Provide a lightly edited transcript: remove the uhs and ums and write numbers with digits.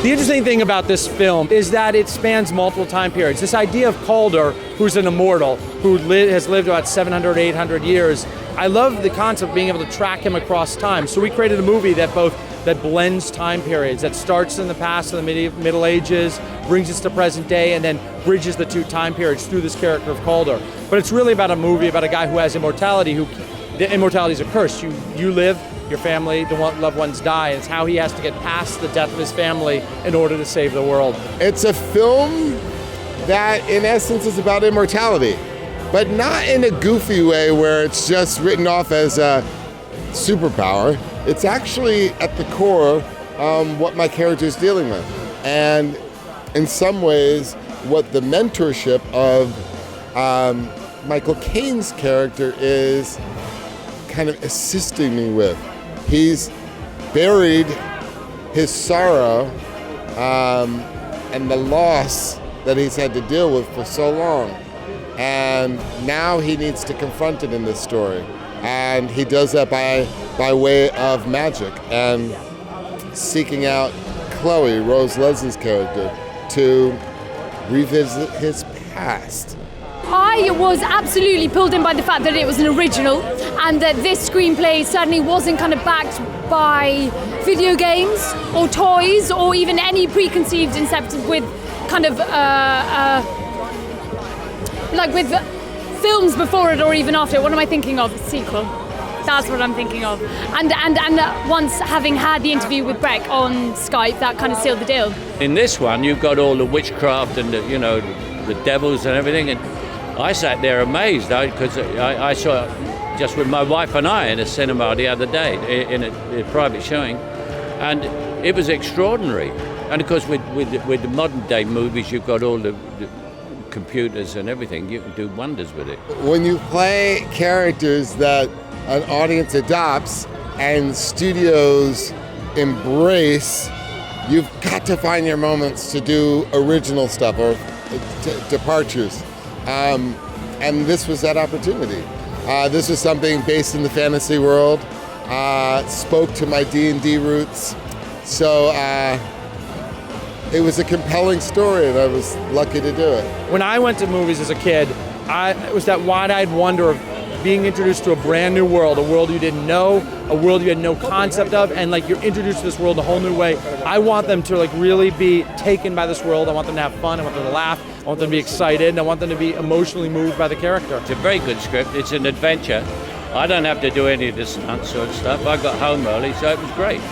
The interesting thing about this film is that it spans multiple time periods. This idea of Kaulder, who's an immortal, who has lived about 700, 800 years, I love the concept of being able to track him across time. So we created a movie that blends time periods, that starts in the past in the Middle Ages, brings us to present day, and then bridges the two time periods through this character of Kaulder. But it's really about a movie about a guy who has immortality, the immortality is a curse. You live, your family, the loved ones die, and it's how he has to get past the death of his family in order to save the world. It's a film that, in essence, is about immortality, but not in a goofy way where it's just written off as a superpower. It's actually, at the core, what my character is dealing with. And in some ways, what the mentorship of Michael Caine's character is kind of assisting me with. He's buried his sorrow and the loss that he's had to deal with for so long. And now he needs to confront it in this story. And he does that by way of magic and seeking out Chloe, Rose Leslie's character, to revisit his past. I was absolutely pulled in by the fact that it was an original and that this screenplay certainly wasn't kind of backed by video games or toys or even any preconceived inception with kind of like with films before it or even after it. What am I thinking of? Sequel. That's what I'm thinking of. And once having had the interview with Breck on Skype, that kind of sealed the deal. In this one, you've got all the witchcraft and the devils and everything, and I sat there amazed because I saw it just with my wife and I in a cinema the other day in a private showing, and it was extraordinary. And of course, with the modern day movies, you've got all the computers and everything. You can do wonders with it. When you play characters that an audience adopts and studios embrace, you've got to find your moments to do original stuff or departures. And this was that opportunity. This was something based in the fantasy world, spoke to my D&D roots. So it was a compelling story, and I was lucky to do it. When I went to movies as a kid, it was that wide-eyed wonder of being introduced to a brand new world, a world you didn't know, a world you had no concept of, and like you're introduced to this world in a whole new way. I want them to like really be taken by this world. I want them to have fun. I want them to laugh. I want them to be excited. And I want them to be emotionally moved by the character. It's a very good script. It's an adventure. I don't have to do any of this stunts sort of stuff. I got home early, so it was great.